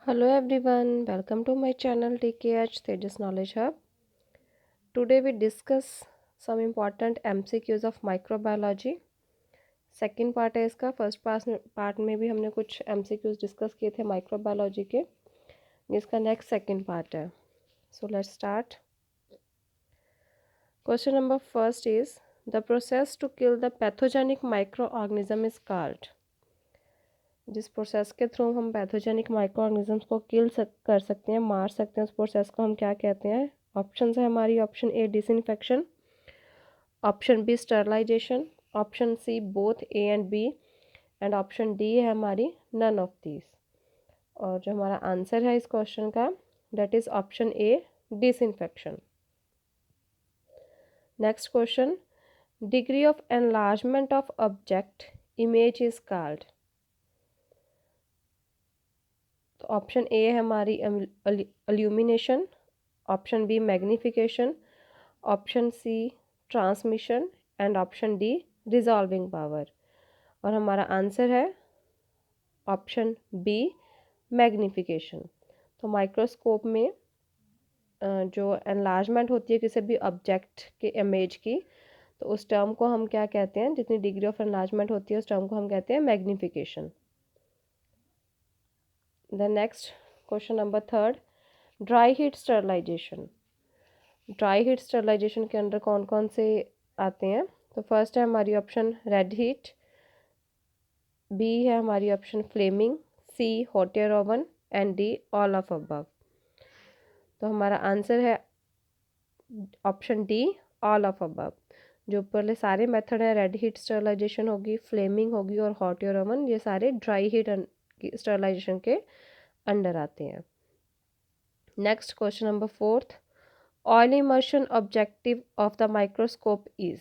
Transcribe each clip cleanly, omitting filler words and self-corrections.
Hello everyone, welcome to my channel TKH Tejas Knowledge Hub. Today we discuss some important MCQs of microbiology. Second part है इसका। First part में भी हमने कुछ MCQs discuss किए थे माइक्रोबायोलॉजी के, जिसका नेक्स्ट सेकेंड पार्ट है। So let's start. Question number first is the process to kill the pathogenic micro organism is called. जिस प्रोसेस के थ्रू हम पैथोजेनिक माइक्रो ऑर्गेनिजम्स को कर सकते हैं, मार सकते हैं, उस प्रोसेस को हम क्या कहते हैं? ऑप्शन है हमारी। Option A disinfection, option B sterilisation, option C both A and B, and option D है हमारी नन ऑफ दीज। और जो हमारा आंसर है इस क्वेश्चन का, that is option A disinfection. Next question, degree of enlargement of object image is called. तो option A है हमारी illumination, option B magnification, option C transmission, and option D resolving power. और हमारा answer है option B magnification. तो microscope में जो enlargement होती है किसी भी ऑब्जेक्ट के इमेज की, तो उस टर्म को हम क्या कहते हैं? जितनी डिग्री ऑफ एनलार्जमेंट होती है उस टर्म को हम कहते हैं magnification. The next question number third, dry heat sterilisation. Dry heat sterilisation के अंदर कौन कौन से आते हैं? तो फर्स्ट है हमारी ऑप्शन रेड हीट, बी है हमारी option flaming, C hot air oven, and D all of above. तो हमारा आंसर है option D all of above. जो ऊपरले सारे मेथड है, रेड हीट स्टरलाइजेशन होगी, फ्लेमिंग होगी और हॉट एयर ओवन, ये सारे ड्राई हीट स्टरलाइजेशन के अंडर आते हैं। Next question number fourth, oil immersion objective of the microscope is.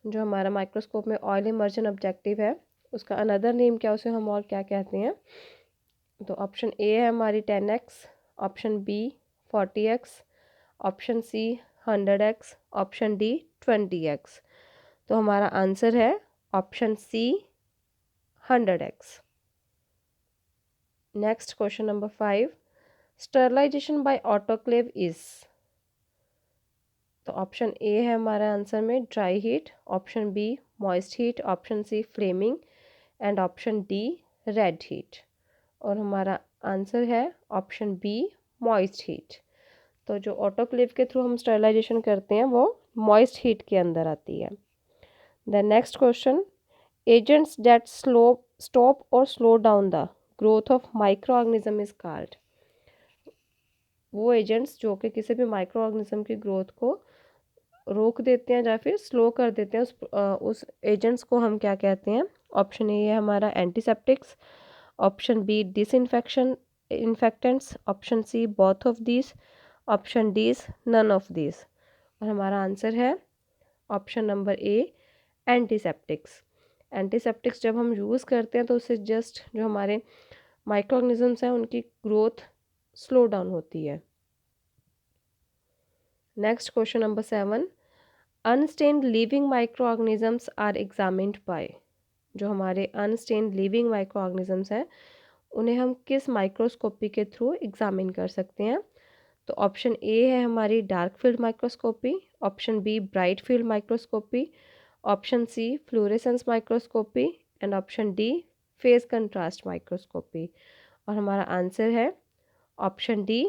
जो हमारा माइक्रोस्कोप में ऑयल इमर्शन ऑब्जेक्टिव है, उसका अनदर नेम क्या, उसे हम और क्या कहते हैं? तो ऑप्शन ए है हमारी 10x, option B 40x, option C 100x, option D 20x। तो हमारा आंसर है option C 100x। Next question number 5, sterilisation by autoclave is. तो ऑप्शन ए है हमारा आंसर में dry heat, option B moist heat, option C flaming, and option D red heat. और हमारा answer है ऑप्शन बी मॉइस्ट हीट। तो जो autoclave के थ्रू हम स्टरलाइजेशन करते हैं वो मॉइस्ट हीट के अंदर आती है। The next question, agents that stop और slow down the growth of micro organism is called. वो एजेंट्स जो कि किसी भी माइक्रो ऑर्गेनिज्म की ग्रोथ को रोक देते हैं या फिर स्लो कर देते हैं, उस एजेंट्स को हम क्या कहते हैं? ऑप्शन ए है हमारा antiseptics, option B disinfection infectants, option C both of these, option D none of these. और हमारा आंसर है option number A antiseptics. Antiseptics जब हम यूज़ करते हैं तो उससे जस्ट जो हमारे माइक्रो ऑर्गेनिजम्स हैं उनकी ग्रोथ स्लो डाउन होती है। Next question number 7, unstained living micro organisms are examined by. जो हमारे अनस्टेन्ड लिविंग माइक्रो ऑर्गेनिजम्स हैं उन्हें हम किस माइक्रोस्कोपी के थ्रू एग्जामिन कर सकते हैं? तो ऑप्शन ए है हमारी dark field microscopy, option B bright field microscopy, option C fluorescence microscopy, and option D phase contrast microscopy. और हमारा आंसर है option D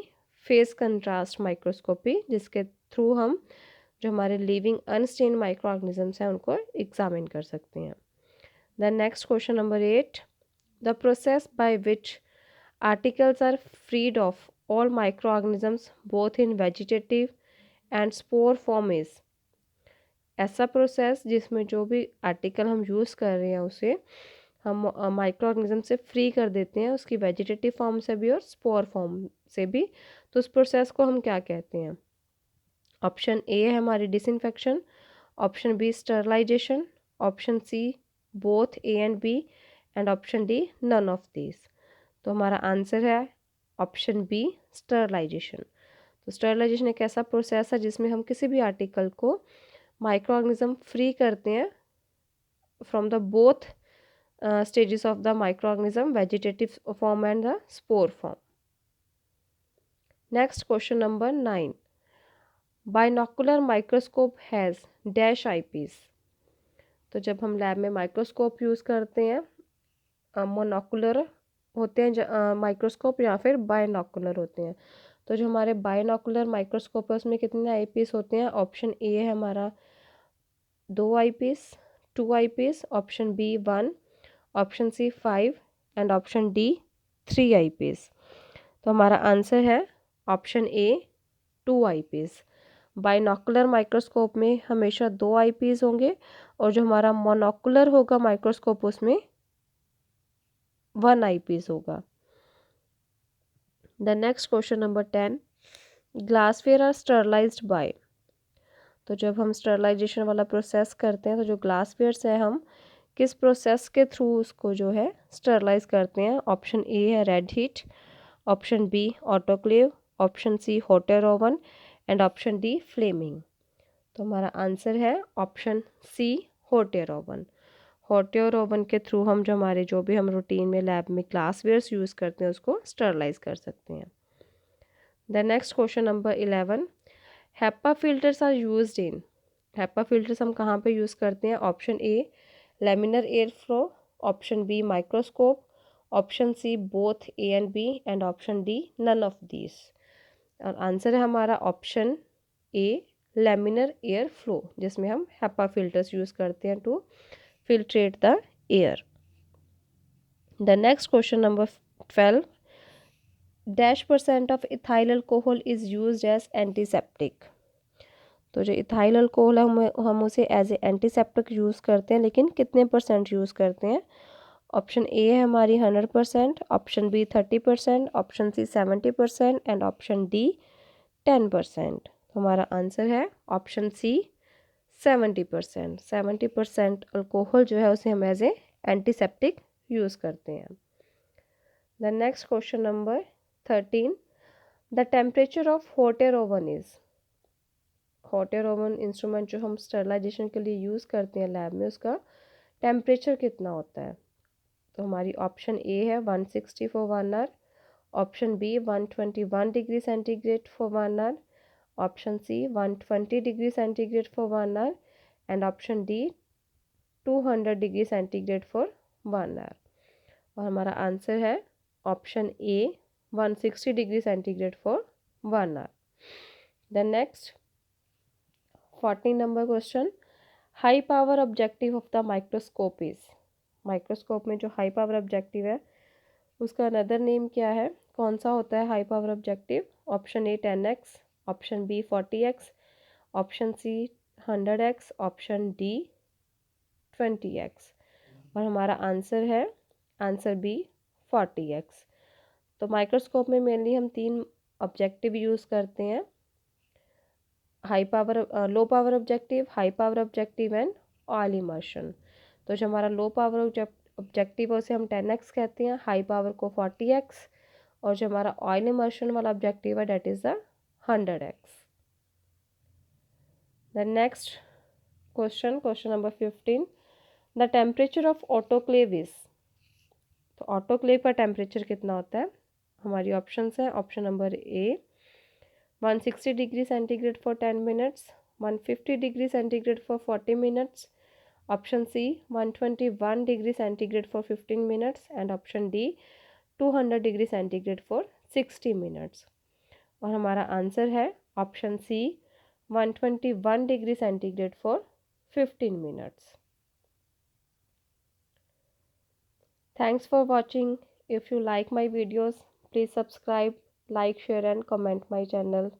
phase contrast microscopy, जिसके थ्रू हम जो हमारे लिविंग अनस्टेन्ड माइक्रो ऑर्गेनिजम्स हैं उनको एग्जामिन कर सकते हैं। The next question number 8, the process by which articles are freed of all microorganisms both in vegetative and spore form is। ऐसा प्रोसेस जिसमें जो भी आर्टिकल हम यूज़ कर रहे हैं उसे हम माइक्रो ऑर्गेनिज्म से फ्री कर देते हैं, उसकी वेजिटेटिव फॉर्म से भी और स्पोर फॉर्म से भी। तो उस प्रोसेस को हम क्या कहते हैं? ऑप्शन ए है हमारी disinfection, option B sterilisation, option C both A and B, and option D none of these. तो हमारा आंसर है ऑप्शन बी स्टरलाइजेशन। तो स्टरलाइजेशन एक ऐसा प्रोसेस है जिसमें हम किसी भी आर्टिकल को माइक्रो ऑर्गेनिज्म फ्री करते हैं from the both stages of the microorganism, vegetative form and the spore form. Next question number 9. Binocular microscope has dash eyepiece. तो जब हम लैब में माइक्रोस्कोप यूज़ करते हैं, मोनोकुलर होते हैं माइक्रोस्कोप या फिर बायनोकुलर होते हैं। तो जो हमारे बायनोकुलर माइक्रोस्कोप है उसमें कितने आईपीस होते हैं? ऑप्शन ए है हमारा 2 eyepiece, 2 eyepiece, option B 1, option C 5 and option D 3 eyepiece. तो हमारा आंसर है option A 2 eyepiece. Binocular microscope में हमेशा 2 आईपीस होंगे और जो हमारा मोनोकुलर होगा माइक्रोस्कोप उसमें 1 आईपीस होगा। The next question number 10, glassware are sterilised by. तो जब हम स्टरलाइजेशन वाला प्रोसेस करते हैं तो जो ग्लासवेयर्स है हम किस प्रोसेस के थ्रू उसको जो है स्टरलाइज करते हैं? ऑप्शन ए है red heat, option B autoclave, option C hot air oven and option D flaming. तो हमारा आंसर है option C hot air oven. Hot air oven के थ्रू हम जो भी हम रूटीन में लैब में ग्लासवेयर्स यूज़ करते हैं उसको स्टरलाइज कर सकते हैं। The next question number 11, HEPA filters are used in. HEPA filters हम कहाँ पे यूज़ करते हैं? Option A laminar air flow, option B microscope, option C both A and B and option D none of these. और answer है हमारा option A laminar air flow, जिसमें हम HEPA फिल्टर्स यूज़ करते हैं to filtrate the air. The next question number 12, dash % of ethyl alcohol is used as antiseptic। तो जो ethyl alcohol है हम उसे एज ए एंटीसेप्टिक यूज़ करते हैं, लेकिन कितने % यूज़ करते हैं? ऑप्शन ए है हमारी 100%, option B 30%, option C 70% and option D 10%। तो हमारा आंसर है ऑप्शन सी 70%। 70% अल्कोहल जो है उसे हम एज ए एंटीसेप्टिक यूज़ करते हैं। The next question number 13, the temperature of hot air oven is. Hot air oven instrument जो हम स्टरलाइजेशन के लिए यूज़ करते हैं लैब में, उसका टेम्परेचर कितना होता है? तो हमारी ऑप्शन ए है 160 for 1 hour, option B 121 degree centigrade for 1 hour, option C 120 degree centigrade for 1 hour and option D 200 degree centigrade for 1 hour. और हमारा आंसर है option A 160 degree centigrade for 1 hour. The next 14 number question, high power objective of the microscope is. Microscope में जो high power objective है उसका another name क्या है? कौन सा होता है high power objective? Option A 10x, option B 40x, option C 100x, option D 20x। और हमारा आंसर है आंसर बी 40x। तो माइक्रोस्कोप में मेनली हम 3 ऑब्जेक्टिव यूज़ करते हैं, high power low power objective, high power objective and oil immersion. तो जो हमारा लो पावर ऑब्जेक्टिव है उसे हम 10x कहते हैं, हाई पावर को 40x और जो हमारा ऑयल इमर्शन वाला ऑब्जेक्टिव है that is the 100x। The next question number 15, the temperature of autoclave is. तो ऑटोक्लेव का टेम्परेचर कितना होता है? हमारी ऑप्शंस हैं, option number A 160 degree centigrade for 10 minutes, 150 degree centigrade for 40 minutes, option C 121 degree centigrade for 15 minutes and option D 200 degree centigrade for 60 minutes. और हमारा answer है option C 121 degree centigrade for 15 minutes. Thanks for watching. If you like my videos, please subscribe, like, share and comment my channel.